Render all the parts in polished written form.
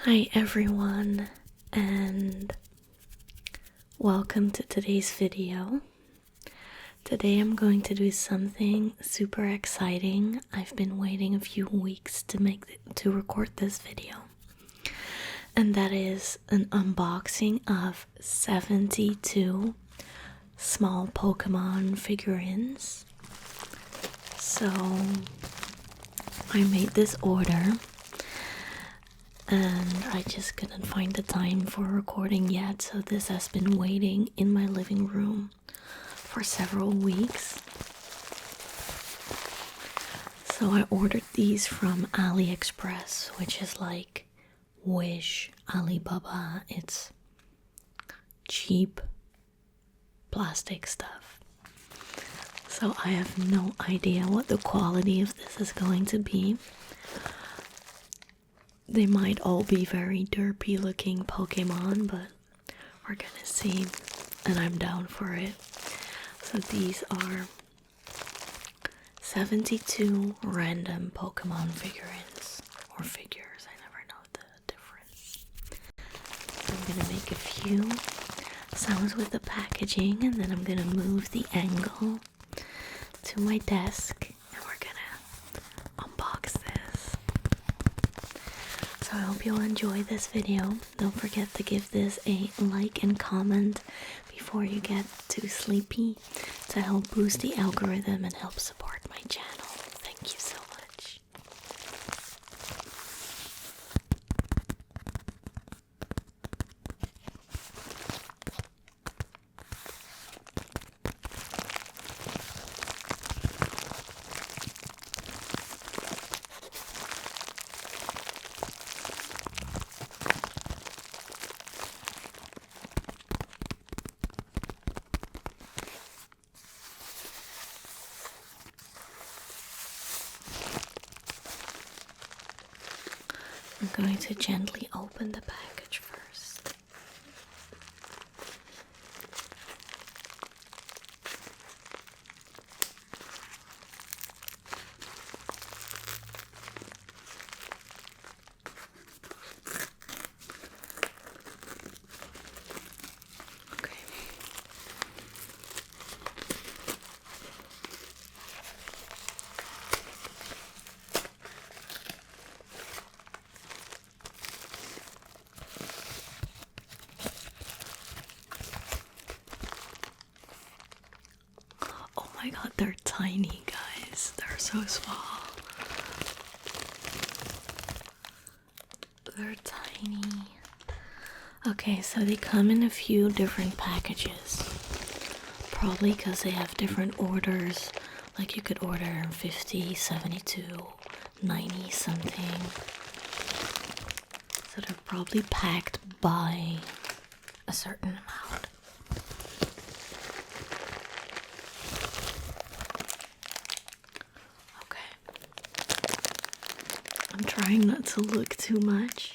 Hi everyone, and welcome to today's video. Today I'm going to do something super exciting. I've been waiting a few weeks to record this video. And that is an unboxing of 72 small Pokemon figurines. So I made this order and I just couldn't find the time for recording yet, so this has been waiting in my living room for several weeks. So I ordered these from AliExpress, which is like Wish, Alibaba. It's cheap plastic stuff. So I have no idea what the quality of this is going to be. They might all be very derpy looking Pokemon, but we're gonna see, and I'm down for it. So these are 72 random Pokemon figurines, or figures, I never know the difference. I'm gonna make a few sounds with the packaging, and then I'm gonna move the angle to my desk, and we're gonna unbox this. So I hope you'll enjoy this video. Don't forget to give this a like and comment before you get too sleepy to help boost the algorithm and help support my channel. Thank you so much. I'm going to gently open the package first. Okay. Oh my god, they're tiny, guys. They're so small. They're tiny. Okay, so they come in a few different packages. Probably because they have different orders. Like you could order 50, 72, 90 something. So they're probably packed by a certain amount. I'm trying not to look too much.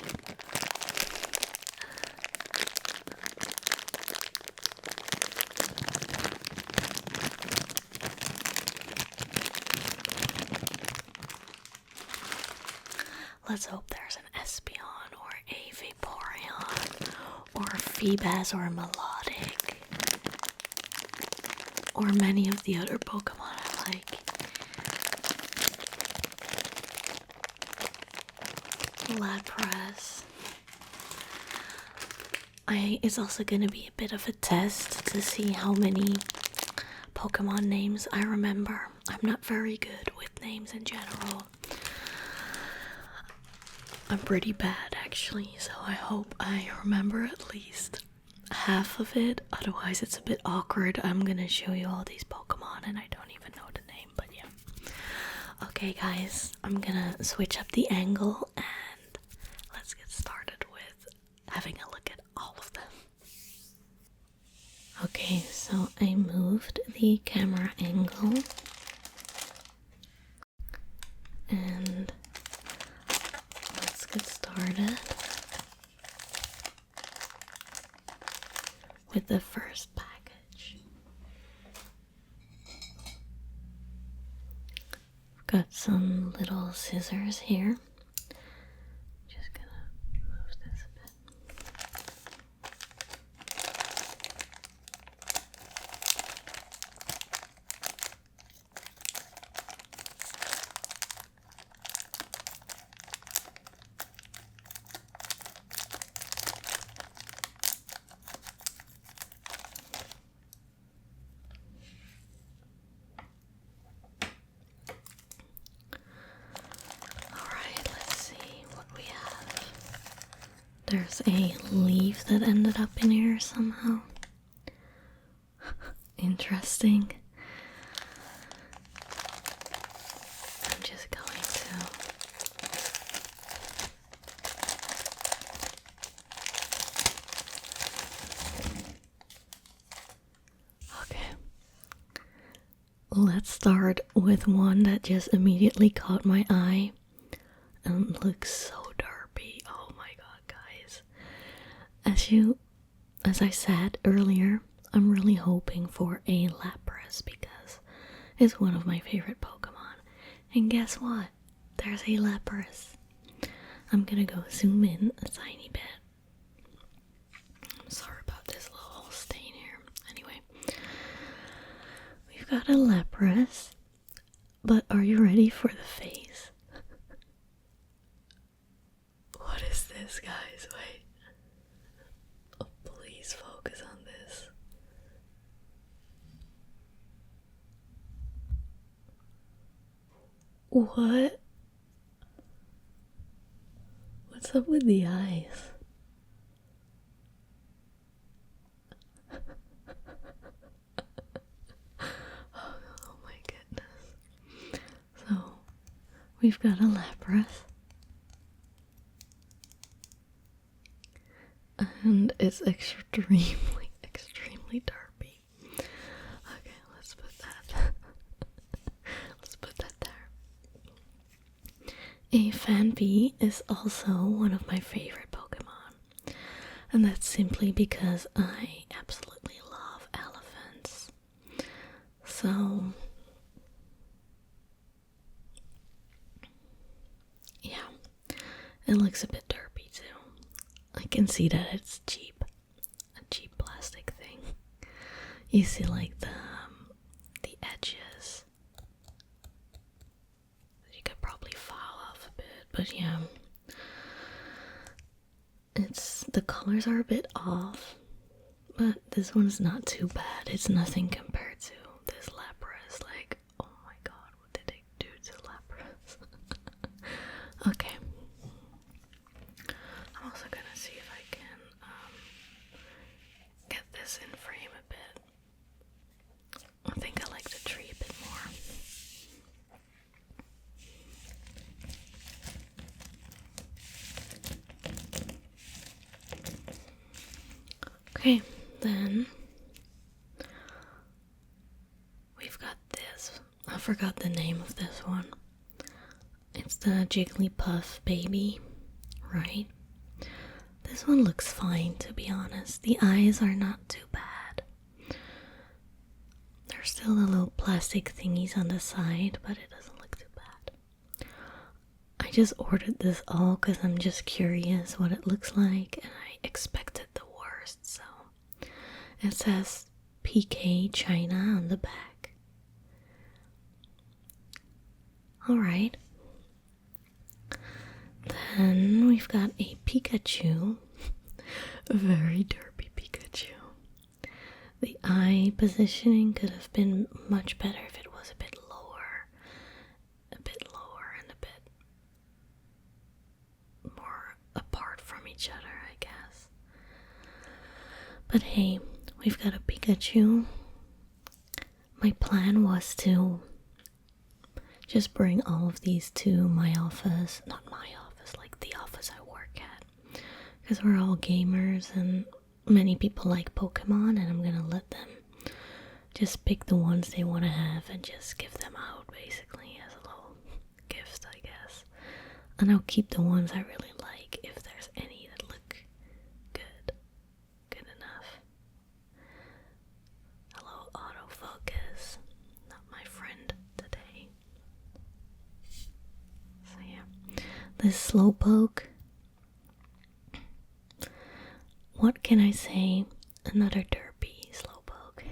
Let's hope there's an Espeon or a Vaporeon or a Feebas or a Melodic or many of the other Pokemon I like. Lapras. It's also going to be a bit of a test to see how many Pokemon names I remember. I'm not very good with names in general. I'm pretty bad actually, so I hope I remember at least half of it. Otherwise it's a bit awkward. I'm gonna show you all these Pokemon and I don't even know the name, but yeah. Okay guys, I'm gonna switch up the angle and let's get started with having a look at all of them. Okay, so I moved the camera angle and let's get started with the first package. I've got some little scissors here. Just gonna move There's a leaf that ended up in here somehow. Interesting. I'm just going to okay. Let's start with one that just immediately caught my eye and looks so derpy. Oh my god, guys. As I said earlier, I'm really hoping for a Lapras because it's one of my favorite Pokemon. And guess what? There's a Lapras. I'm gonna go zoom in a tiny bit. I'm sorry about this little stain here. Anyway, we've got a Lapras, but are you ready for the face? What is this, guys? Wait. Oh, please focus on this. What? What's up with the eyes? Oh my goodness. So, we've got a Lapras. And it's extremely derpy. Okay, let's put that. Let's put that there. A Fanpy is also one of my favorite Pokemon. And that's simply because I absolutely love elephants. So, yeah, it looks a bit derpy too. I can see that it's cheap. A cheap plastic thing. You see like the edges. You could probably file off a bit, but yeah. The colors are a bit off, but this one's not too bad. It's nothing compared to this Lapras. Like, oh my god, what did they do to Lapras? Okay. I'm also gonna see if I can get this in frame a bit. I think I like the tree a bit more. Okay, then we've got this. I forgot the name of this one. It's the Jigglypuff baby, right? This one looks fine, to be honest. The eyes are not too bad. There's still the little plastic thingies on the side, but it doesn't look too bad. I just ordered this all because I'm just curious what it looks like, and I expected the worst, so it says PK China on the back. Alright. Then we've got a Pikachu. A very derpy Pikachu. The eye positioning could have been much better if it was a bit lower. A bit lower and a bit more apart from each other, I guess. But hey, we've got a Pikachu. My plan was to just bring all of these to my office. Not my office, like the office I work at. Because we're all gamers and many people like Pokemon, and I'm gonna let them just pick the ones they want to have and just give them out basically as a little gift, I guess. And I'll keep the ones I really like if there's any that look good enough. Hello, autofocus. Not my friend today. So yeah, this Slowpoke. What can I say? Another derpy Slowpoke.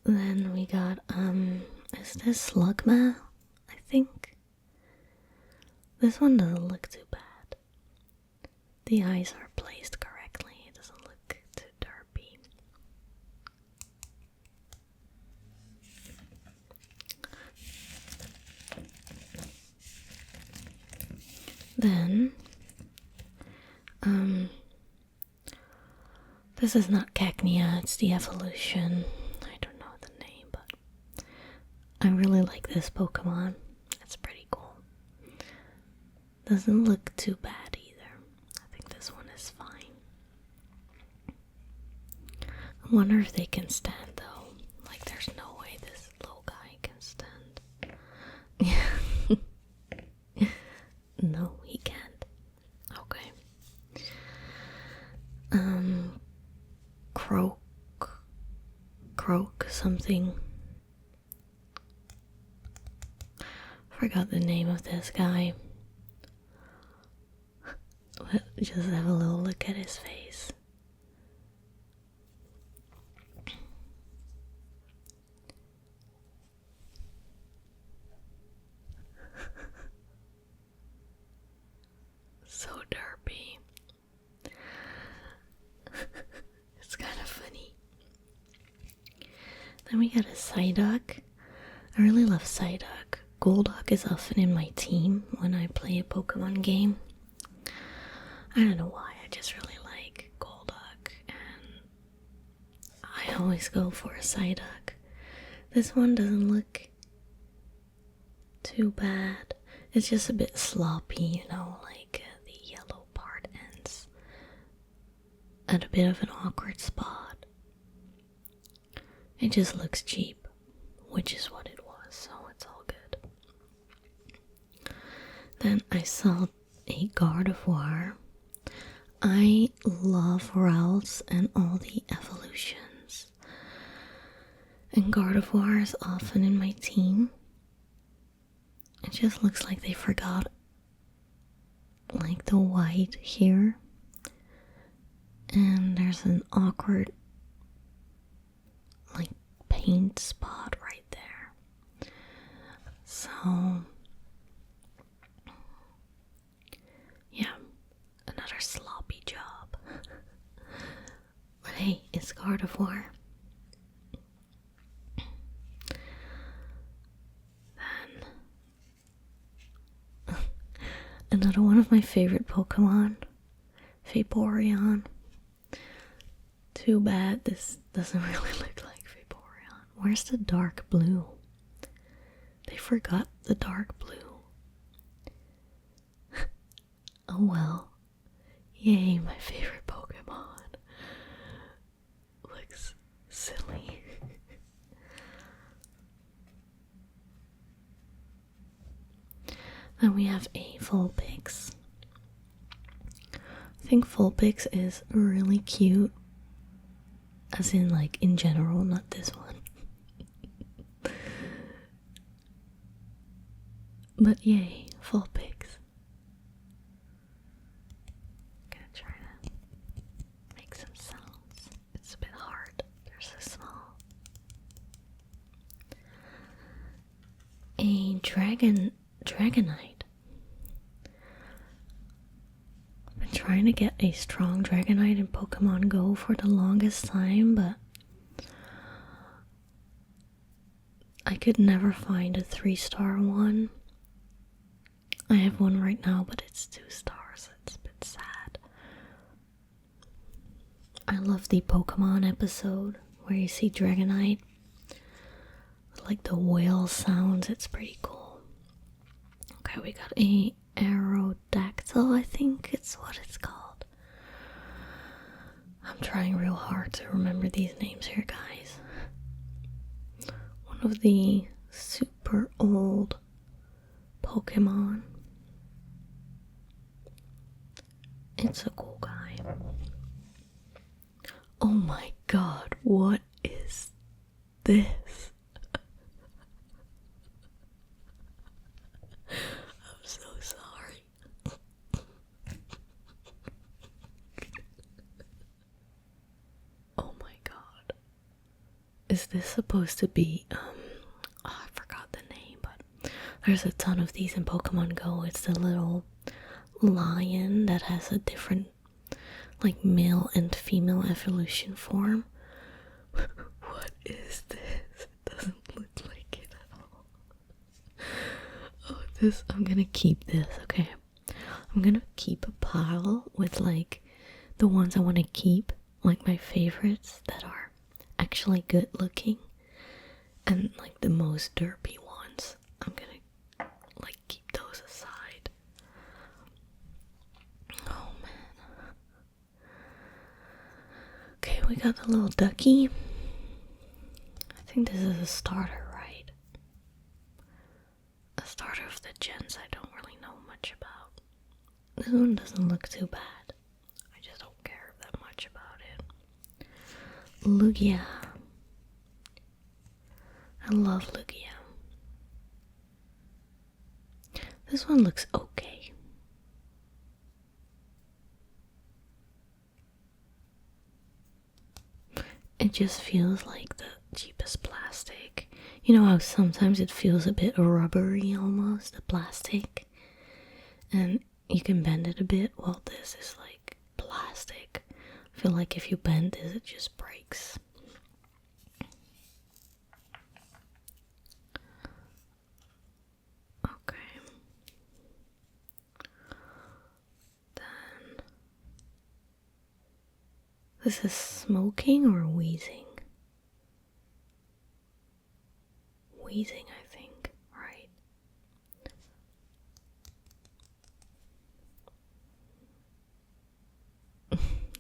Then we got, is this Slugma? I think. This one doesn't look too bad. The eyes are placed correctly. It doesn't look too derpy. Then This is not Cacnea, it's the evolution. I don't know the name, but I really like this Pokemon. It's pretty cool. Doesn't look too bad either. I think this one is fine. I wonder if they can stand though. Like there's no way this little guy can stand. No, he can't. Okay. Croak something. Forgot the name of this guy. Just have a little look at his face. So derpy. It's kind of funny. Then we got a Psyduck. I really love Psyduck. Golduck is often in my team when I play a Pokemon game. I don't know why, I just really like Golduck, and I always go for a Psyduck. This one doesn't look too bad. It's just a bit sloppy, you know, like the yellow part ends at a bit of an awkward spot. It just looks cheap, which is what it was, so it's all good. Then I saw a Gardevoir. I love routes and all the evolutions. And Gardevoir is often in my team. It just looks like they forgot like the white here. And there's an awkward like paint spot right there. So yeah, another sloppy job. But hey, it's Gardevoir. Then another one of my favorite Pokemon, Vaporeon. Too bad this doesn't really look like Vaporeon. Where's the dark blue? They forgot the dark blue. Oh well. Yay, my favorite Pokemon. Looks silly. Then we have a Vulpix. I think Vulpix is really cute. As in, like, in general, not this one. But yay, Vulpix. Gonna try to make some sounds. It's a bit hard. They're so small. A Dragonite. I've been trying to get a strong Dragonite in Pokemon Go for the longest time, but I could never find a 3-star one. I have one right now, but it's 2 stars. It's a bit sad. I love the Pokemon episode where you see Dragonite with like the whale sounds. It's pretty cool. Okay, we got a Aerodactyl, I think it's what it's called. I'm trying real hard to remember these names here, guys. One of the super old Pokemon. It's a cool guy. Oh my god, what is this? I'm so sorry. Oh my god. Is this supposed to be, I forgot the name, but there's a ton of these in Pokemon Go. It's the little lion that has a different, like, male and female evolution form. What is this? It doesn't look like it at all. Oh, I'm gonna keep this, okay? I'm gonna keep a pile with, like, the ones I want to keep, like my favorites that are actually good looking and like the most derpy ones. I'm gonna like keep those aside. Oh man. Okay, we got the little ducky. I think this is a starter, right? A starter of the gens I don't really know much about. This one doesn't look too bad. I just don't care that much about it. Lugia. I love Lugia. This one looks okay. It just feels like the cheapest plastic. You know how sometimes it feels a bit rubbery almost, the plastic? And you can bend it a bit. Well, this is like plastic. I feel like if you bend this, it just breaks. Okay. Then this is smoking or wheezing? Wheezing, I think, right?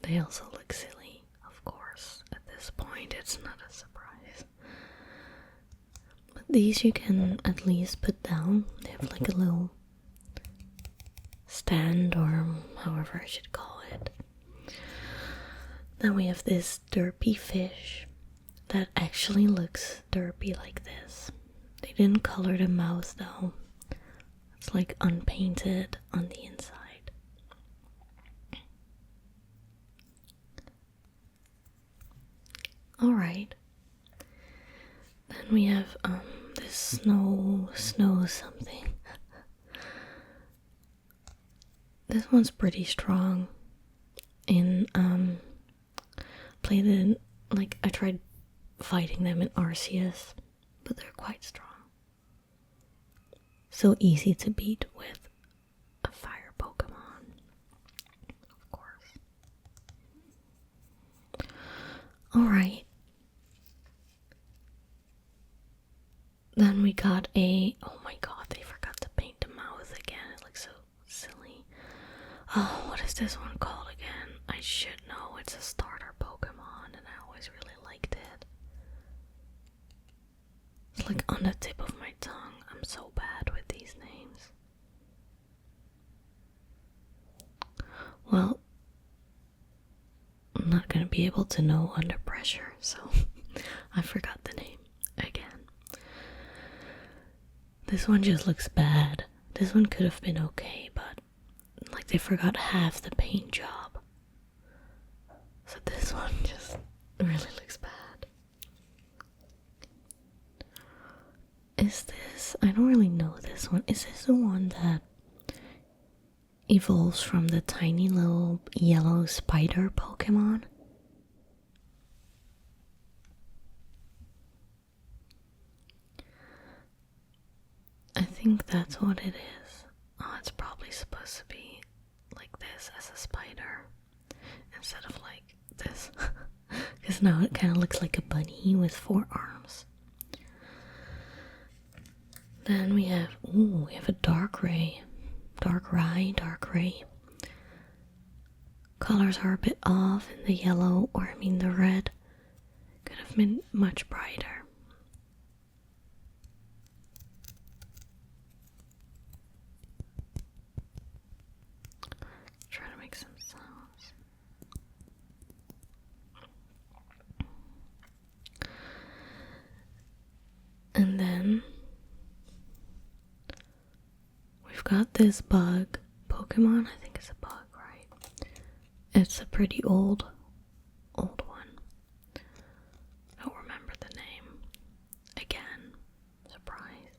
They also look silly, of course. At this point, it's not a surprise. But these you can at least put down. They have like a little stand, or however I should call it. Then we have this derpy fish that actually looks derpy like this. They didn't color the mouth though. It's like unpainted on the inside. Alright. Then we have this snow something. This one's pretty strong. Played it in, like, I tried fighting them in Arceus, but they're quite strong. So easy to beat with a fire Pokemon, of course. Alright. Then we got oh my god, they forgot to paint the mouth again. It looks so silly. Oh, what is this one called again? I should know. It's a starter Pokemon and I always really liked it. It's like on the tip of my tongue. I'm so bad with these names. Well, I'm not gonna be able to know under pressure, so I forgot the name again. This one just looks bad. This one could have been okay, but like they forgot half the paint job. So this one just really looks bad. Is this, I don't really know this one. Is this the one that evolves from the tiny little yellow spider Pokemon? I think that's what it is. Oh, it's probably supposed to be like this as a spider instead of like this. Because now it kind of looks like a bunny with 4 arms. Then we have a dark ray. Dark ray. Colors are a bit off in the yellow, or I mean the red. Could have been much brighter. Try to make some sounds. And then we've got this bug Pokemon. I think it's a bug, right? It's a pretty old one. Don't remember the name. Again, surprise.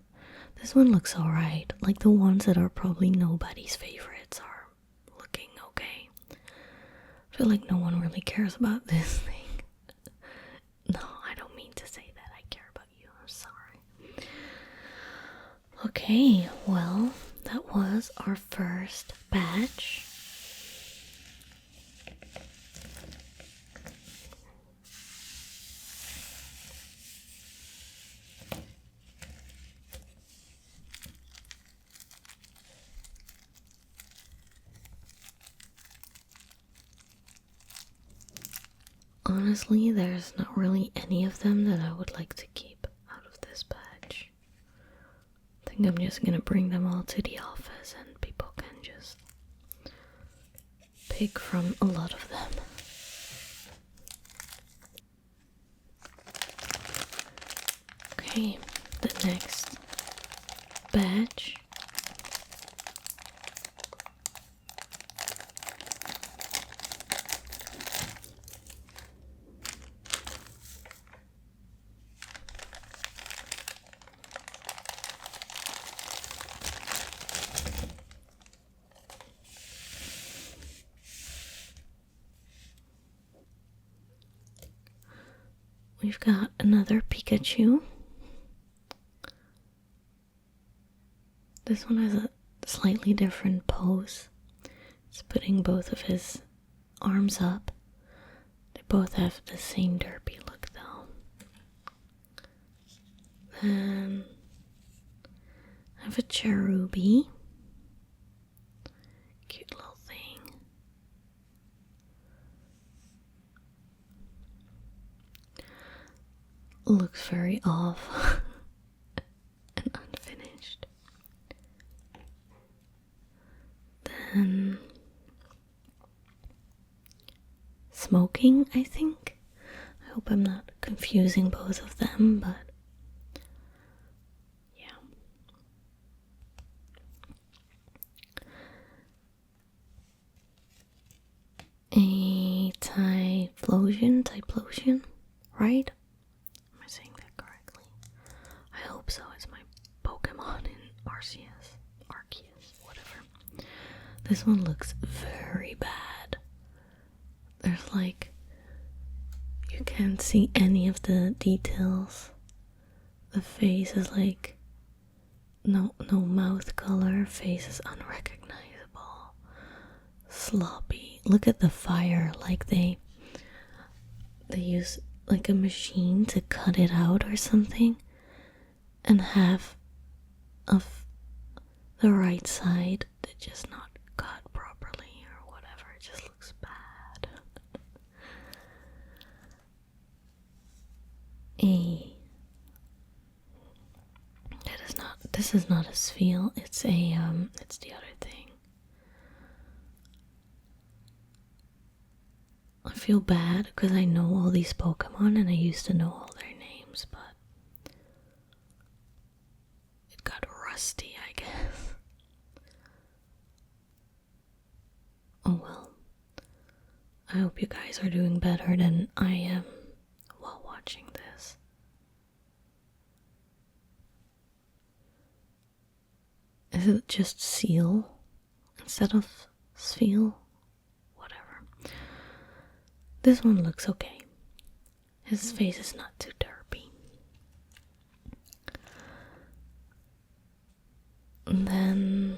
This one looks alright. Like the ones that are probably nobody's favorites are looking okay. I feel like no one really cares about this thing. No, I don't mean to say that I care about you. I'm sorry. Okay, well, that was our first batch. honestly, there's not really any of them that I would like to keep out of this batch. I think I'm just gonna bring them all to the office and people can just pick from a lot of them. Okay, the next batch we've got another Pikachu. This one has a slightly different pose. It's putting both of his arms up. They both have the same derpy look though. Then I have a Cherubi. Cute little thing. Looks very off and unfinished. Then Smoking, I think. I hope I'm not confusing both of them, but yeah. A Typhlosion, right? Am I saying that correctly? I hope so. It's my Pokemon in Arceus, whatever. This one looks very bad. There's like, you can't see any of the details. The face is like, no mouth color. Face is unrecognizable. Sloppy. Look at the fire, like they use like a machine to cut it out or something, and half of the right side did just not cut properly or whatever. It just looks bad. This is not a Spheal, it's the other thing. I feel bad because I know all these Pokemon and I used to know all their names, but it got rusty, I guess. Oh well. I hope you guys are doing better than I am while watching this. Is it just Seal instead of Spheal? Whatever. This one looks okay. His face is not too derpy. And then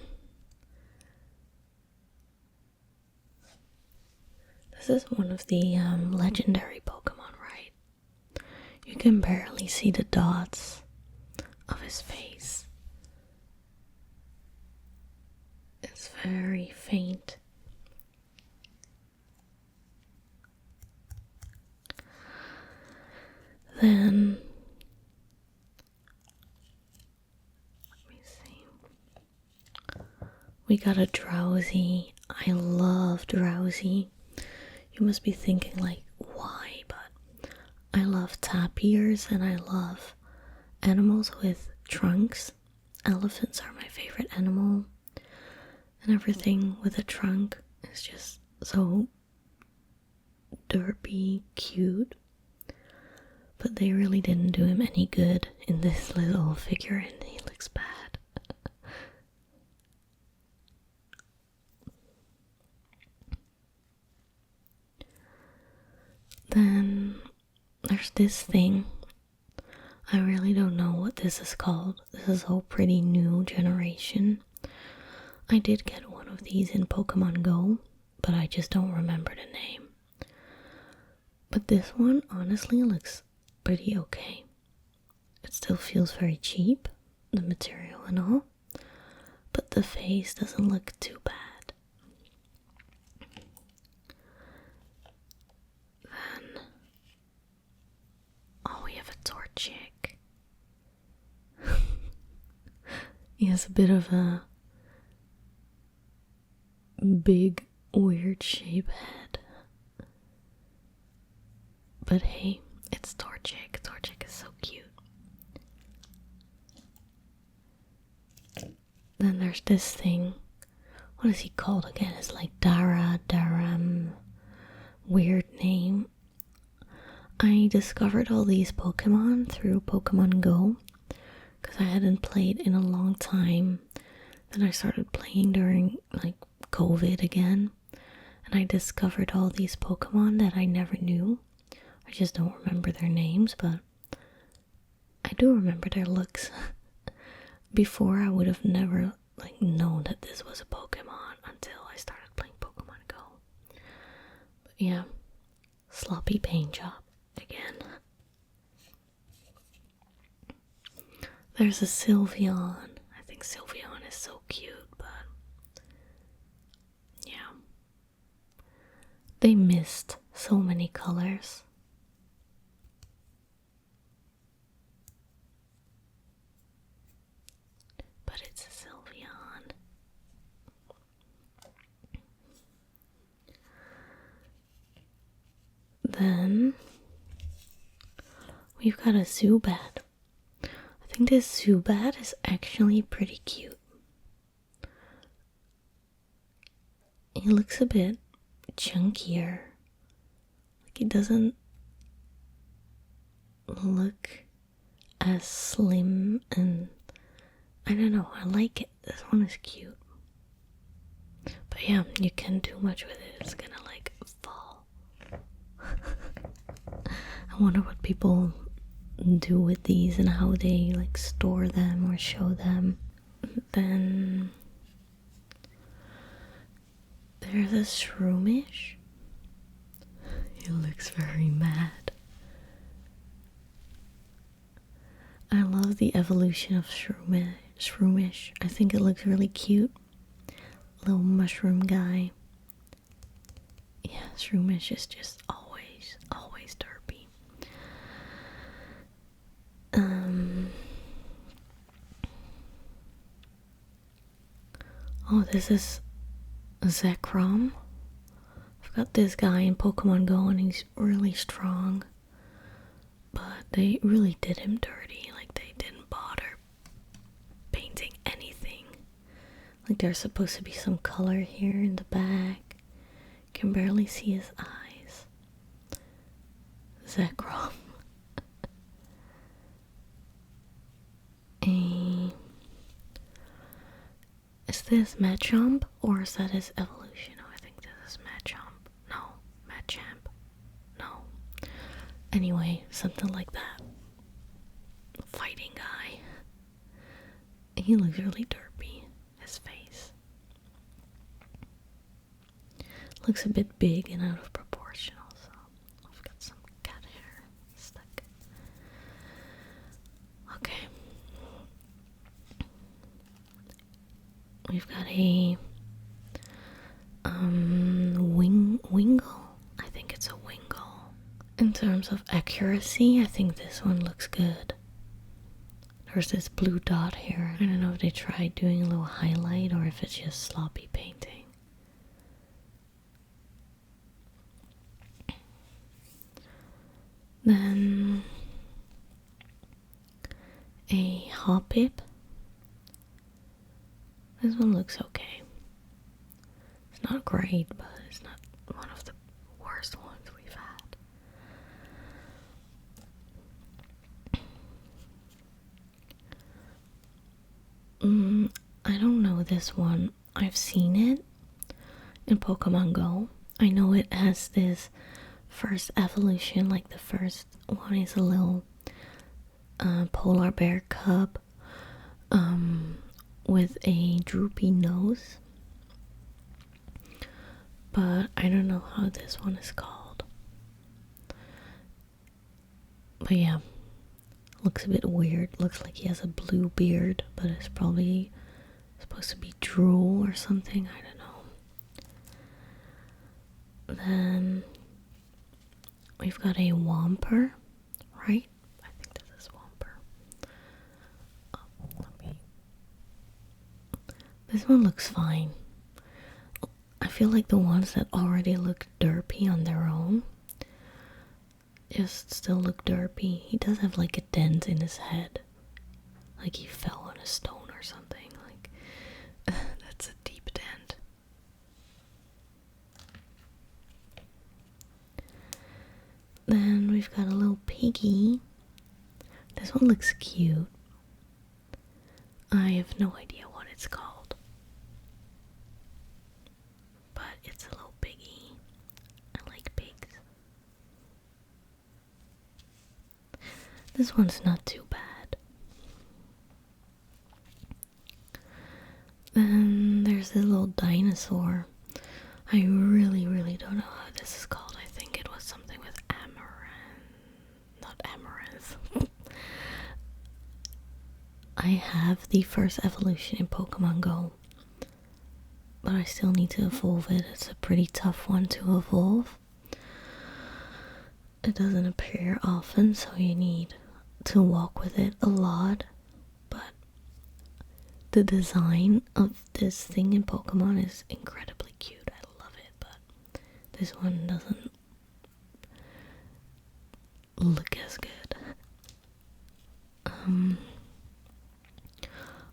this is one of the legendary Pokemon, right? You can barely see the dots of his face. It's very faint. Then, let me see. We got a Drowsy. I love Drowsy. You must be thinking like, why? But I love tapirs and I love animals with trunks. Elephants are my favorite animal. And everything with a trunk is just so derpy, cute. But they really didn't do him any good in this little figure, and he looks bad. Then there's this thing. I really don't know what this is called. This is a pretty new generation. I did get one of these in Pokemon Go, but I just don't remember the name. But this one honestly looks pretty okay. It still feels very cheap, the material and all, but the face doesn't look too bad. Then He has a bit of a big, weird shape head. But hey, it's Torchic. Torchic is so cute. Then there's this thing. What is he called again? It's like Daram. Weird name. I discovered all these Pokemon through Pokemon Go because I hadn't played in a long time. Then I started playing during like COVID again, and I discovered all these Pokemon that I never knew. I just don't remember their names, but I do remember their looks. Before, I would have never like known that this was a Pokemon until I started playing Pokemon Go. But yeah, sloppy paint job again. There's a Sylveon. I think Sylveon is so cute, but yeah. They missed so many colors. But it's a Sylveon. Then we've got a Zubat. I think this Zubat is actually pretty cute. He looks a bit chunkier. Like he doesn't look as slim, and I don't know, I like it. This one is cute. But yeah, you can't do much with it. It's gonna like fall. I wonder what people do with these and how they like store them or show them. Then there's a Shroomish. He looks very mad. I love the evolution of Shroomish. I think it looks really cute. Little mushroom guy. Yeah, Shroomish is just always derpy. Oh, this is Zekrom. I've got this guy in Pokemon Go and he's really strong. But they really did him dirty. Like, they didn't bother painting anything. Like, there's supposed to be some color here in the back. Can barely see his eyes. Zekrom. Is this Machamp or is that his evolution? Oh, I think this is Machamp. No, Machamp. No. Anyway, something like that. Fighting guy. He looks really derpy. His face looks a bit big and out of proportion also. I've got some cat hair stuck. Okay. We've got a Wingull. I think it's a Wingull. In terms of accuracy, I think this one looks good. There's this blue dot here. I don't know if they tried doing a little highlight or if it's just sloppy painting. Then a Hoppip. This one looks okay. It's not great, but it's not one of the worst ones we've had. I don't know this one. I've seen it in Pokemon Go. I know it has this first evolution, like the first one is a little polar bear cub with a droopy nose. But I don't know how this one is called. But yeah, looks a bit weird. Looks like he has a blue beard, but it's probably supposed to be drool or something. I don't know. Then we've got a Womper, right? I think this is Womper. Oh, let me This one looks fine. I feel like the ones that already look derpy on their own just still look derpy. He does have like a dent in his head. Like he fell on a stone or something. Like, that's a deep dent. Then we've got a little piggy. This one looks cute. I have no idea what it's called. But it's a little piggy. I like pigs. This one's not too bad. Then there's this little dinosaur. I really don't know how this is called. I think it was something with amaranth. Not amaranth. I have the first evolution in Pokemon Go. But I still need to evolve it. It's a pretty tough one to evolve. It doesn't appear often, so you need to walk with it a lot. But the design of this thing in Pokemon is incredibly cute. I love it, but this one doesn't look as good.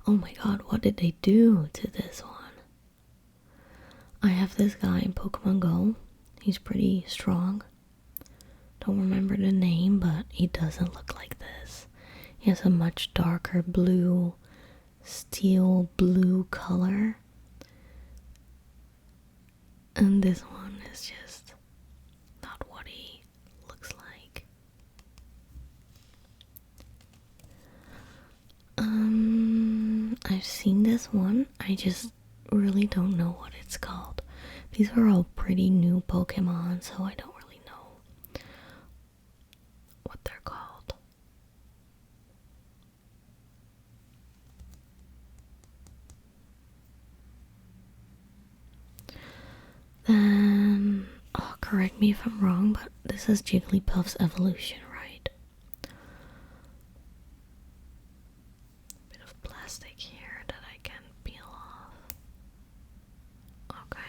Oh my god, what did they do to this one? I have this guy in Pokemon Go. He's pretty strong. Don't remember the name, but he doesn't look like this. He has a much darker blue, steel blue color. And this one is just not what he looks like. I've seen this one. I just really don't know what it's called. These are all pretty new Pokemon, so I don't really know what they're called. Then, oh, correct me if I'm wrong, but this is Jigglypuff's evolution, right? Bit of plastic here that I can peel off. Okay.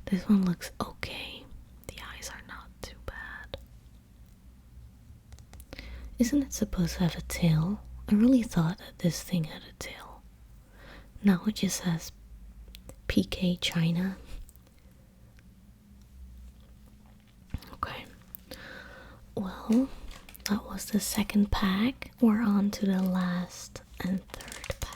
This one looks okay. The eyes are not too bad. Isn't it supposed to have a tail? I really thought that this thing had a tail. Now it just has PK China. Okay. Well, that was the second pack. We're on to the last and third pack.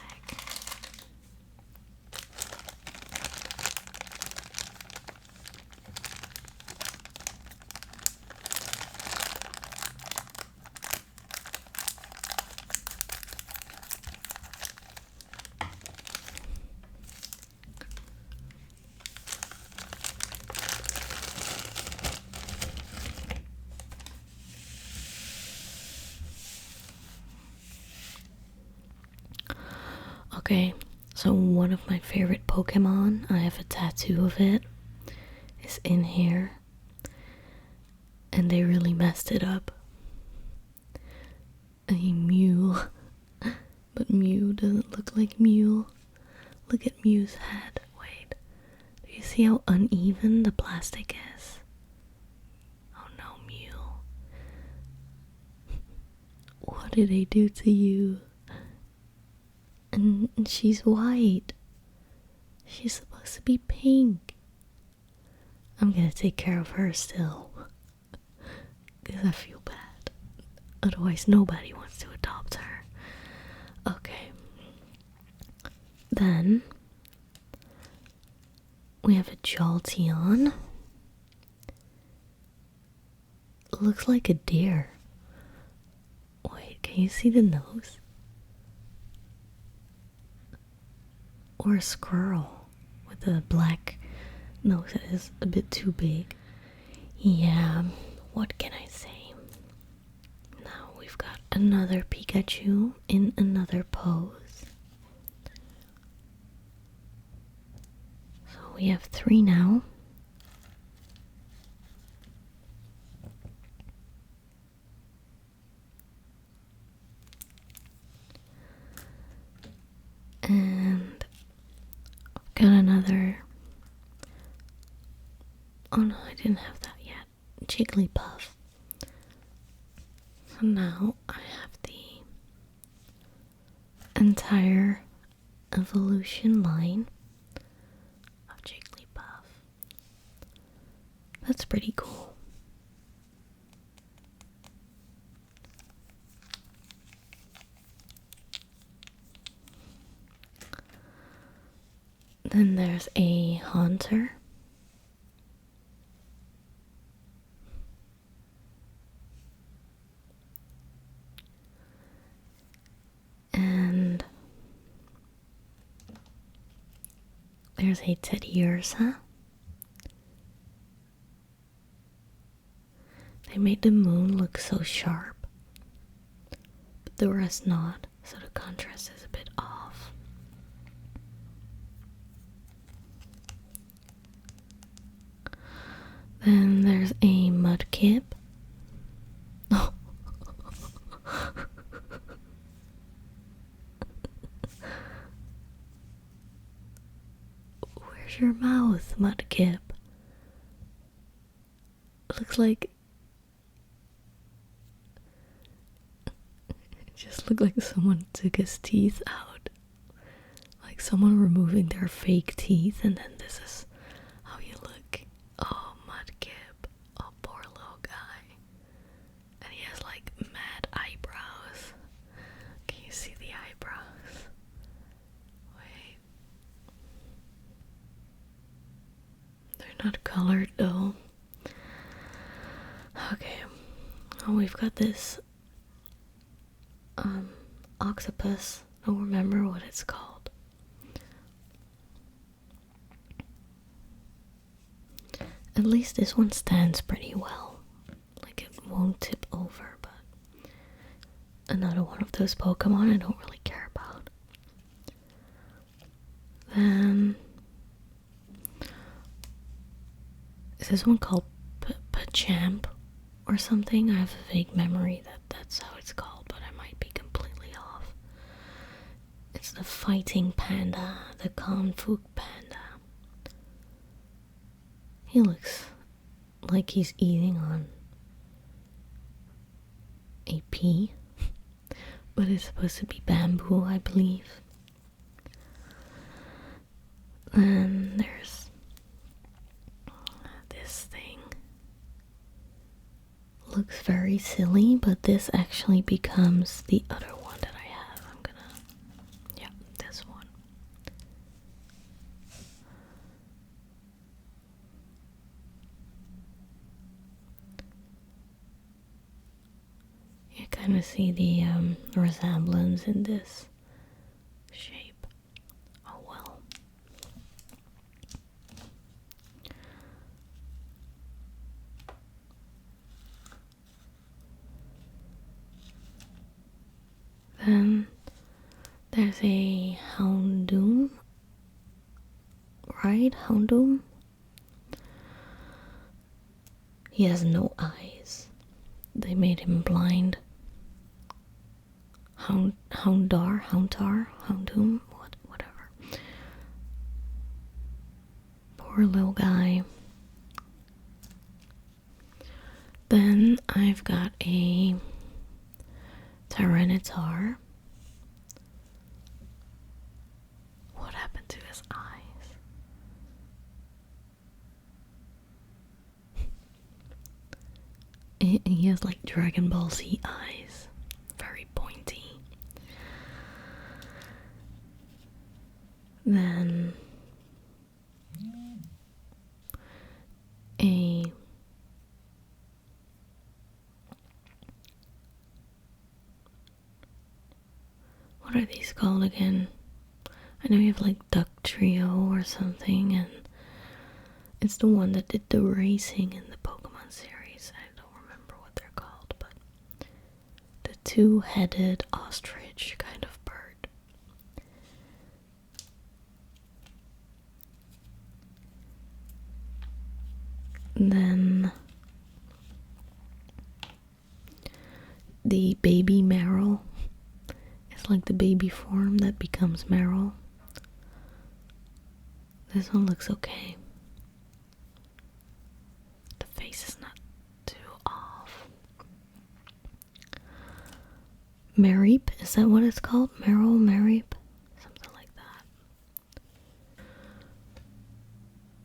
Okay, so one of my favorite Pokemon, I have a tattoo of it, is in here. And they really messed it up. A Mew. But Mew doesn't look like Mew. Look at Mew's head. Wait. Do you see how uneven the plastic is? Oh no, Mew. What did they do to you? And she's white. She's supposed to be pink. I'm gonna take care of her still. Because I feel bad. Otherwise, nobody wants to adopt her. Okay. Then, we have a Jolteon. Looks like a deer. Wait, can you see the nose? Or a squirrel with a black nose that is a bit too big. Yeah, what can I say? Now we've got another Pikachu in another pose. So we have 3 now. And I've got another. Oh no, I didn't have that yet. Jigglypuff. So now I have the entire evolution line of Jigglypuff. That's pretty cool. Then there's a Haunter. And there's a Teddy Ursa. They made the moon look so sharp, but the rest not, so the contrast is a bit off. Then there's a Mudkip. Oh. Where's your mouth, Mudkip? Looks like it just looked like someone took his teeth out. Like someone removing their fake teeth, and then this is how you look. Oh, Mudkip. Oh, poor little guy. And he has like mad eyebrows. Can you see the eyebrows? Wait. They're not colored though. Okay. Oh, we've got this octopus. I don't remember what it's called. At least this one stands pretty well. Like it won't tip over, but another one of those Pokemon I don't really care about. Then is this one called Pachamp or something? I have a vague memory that that's how it's called, but I might be completely off. It's the fighting panda, the Kung Fu panda. He looks like he's eating on a pea, but it's supposed to be bamboo, I believe. Then there's this thing. Looks very silly, but this actually becomes the other one that I have. I'm gonna, yeah, this one. You kind of see the resemblance in this shape. Oh well. Then there's a Houndoom, right? Houndoom? He has no eyes. They made him blind. Houndoom, whatever. Poor little guy. Then I've got a Tyranitar. What happened to his eyes? He has like Dragon Ball Z eyes. Very pointy. Then a what are these called again? I know you have like Duck Trio or something, and it's the one that did the racing in the Pokemon series. I don't remember what they're called, but the two-headed ostrich kind of bird. And then the baby Meryl is It's like the baby form that becomes Meryl. This one looks okay. The face is not too off. Mareep, is that what it's called? Mareep? Something like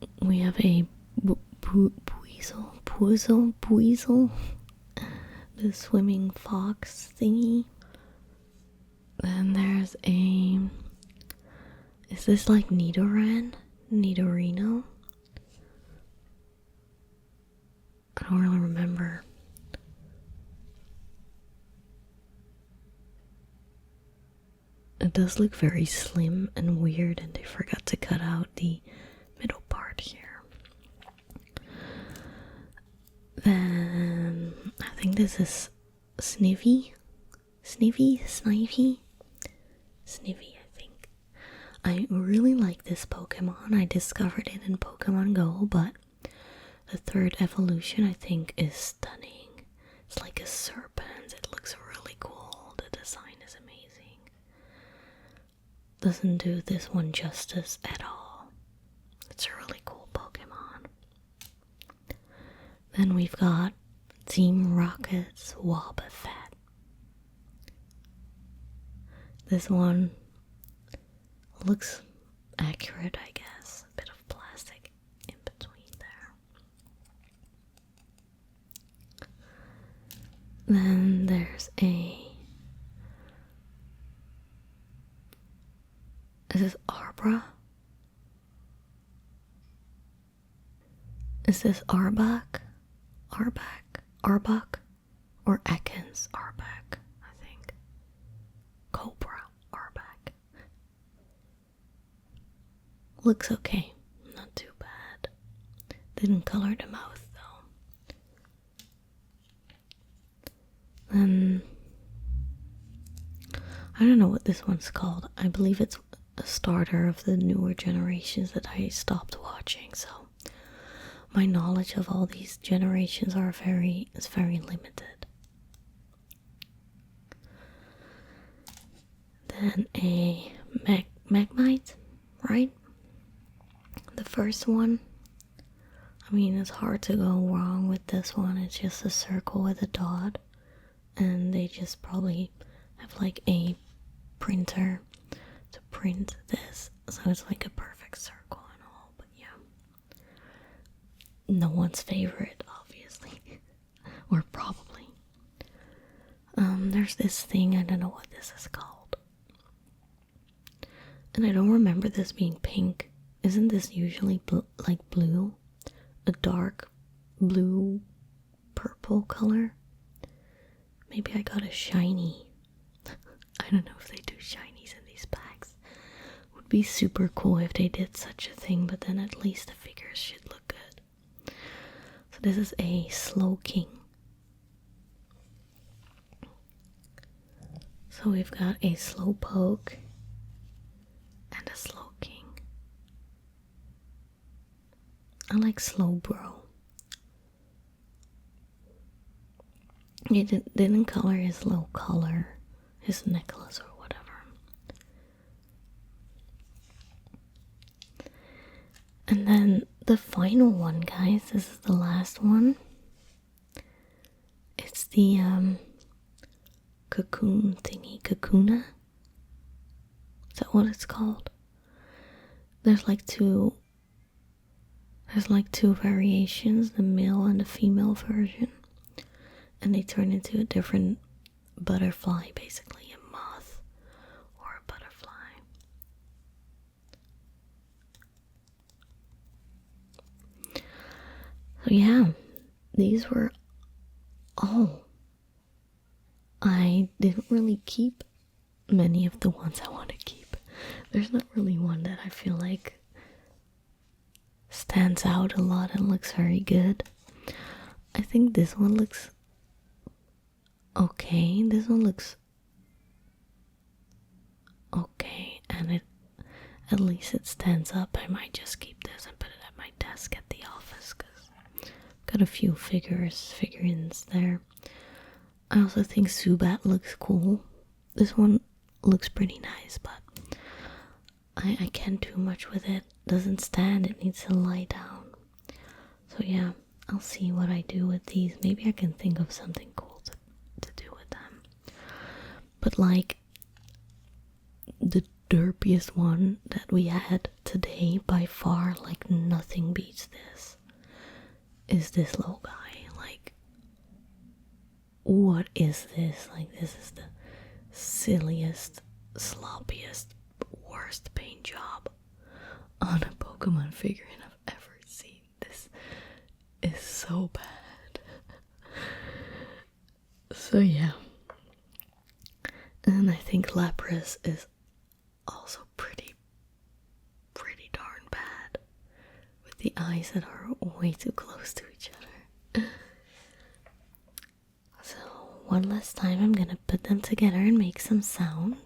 that. We have a Puizel, the swimming fox thingy. Then there's a, is this like Nidorino? I don't really remember. It does look very slim and weird, and they forgot to cut out the middle part here. Then I think this is Snivy, I think. I really like this Pokemon. I discovered it in Pokemon Go, but the third evolution I think is stunning. It's like a serpent. It looks really cool. The design is amazing. Doesn't do this one justice at all. It's a really cool Pokemon. Then we've got Team Rocket's Wobbuffet. This one looks accurate, I guess. A bit of plastic in between there. Then there's is this Arbra? Is this Arbok? Or Ekans Arbok, I think. Cobra Arbok. Looks okay, not too bad. Didn't color the mouth though. Then I don't know what this one's called. I believe it's a starter of the newer generations that I stopped watching, so my knowledge of all these generations is very limited. Then a Magmite, right? The first one. I mean, it's hard to go wrong with this one. It's just a circle with a dot, and they just probably have like a printer to print this, so it's like a perfect circle and all. But yeah, no one's favorite, obviously. Or probably. There's this thing, I don't know what this is called. And I don't remember this being pink. Isn't this usually like blue? A dark blue purple color? Maybe I got a shiny. I don't know if they do shinies in these packs. Would be super cool if they did such a thing, but then at least the figures should look good. So this is a Slowking. So we've got a Slowpoke and a Slowking. I like Slowbro. He didn't color his little color, his necklace or whatever. And then the final one, guys, this is the last one. It's the cocoon thingy, Kakuna. Is that what it's called? There's like two variations, the male and the female version. And they turn into a different butterfly, basically a moth or a butterfly. So yeah, these were all. I didn't really keep many of the ones I want to keep. There's not really one that I feel like stands out a lot and looks very good. I think this one looks okay. This one looks okay, and at least it stands up. I might just keep this and put it at my desk at the office because I've got a few figurines there. I also think Zubat looks cool. This one looks pretty nice, but I can't do much with it. Doesn't stand, it needs to lie down. So yeah, I'll see what I do with these. Maybe I can think of something cool to do with them. But like, the derpiest one that we had today, by far, like nothing beats this, is this little guy. Like, what is this? Like, this is the silliest, sloppiest, worst paint job on a Pokemon figurine I've ever seen. This is so bad. So yeah. And I think Lapras is also pretty darn bad, with the eyes that are way too close to each other. So one last time I'm gonna put them together and make some sounds.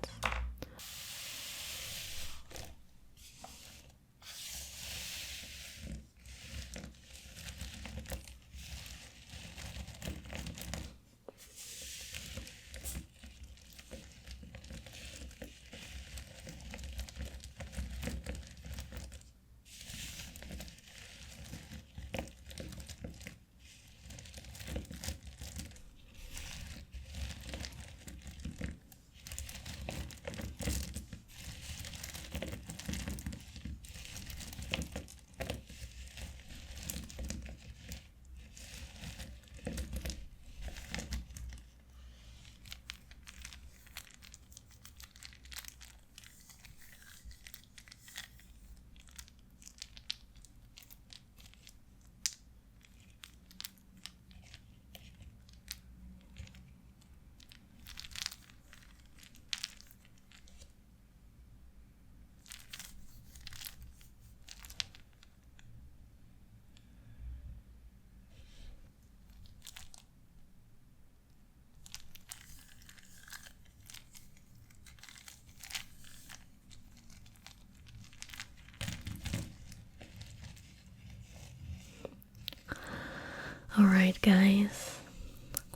Alright guys,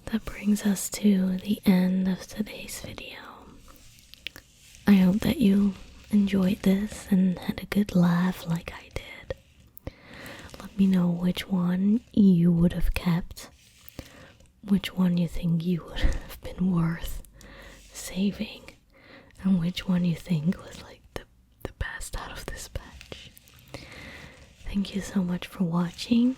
that brings us to the end of today's video. I hope that you enjoyed this and had a good laugh like I did. Let me know which one you would have kept, which one you think you would have been worth saving, and which one you think was like the best out of this batch. Thank you so much for watching.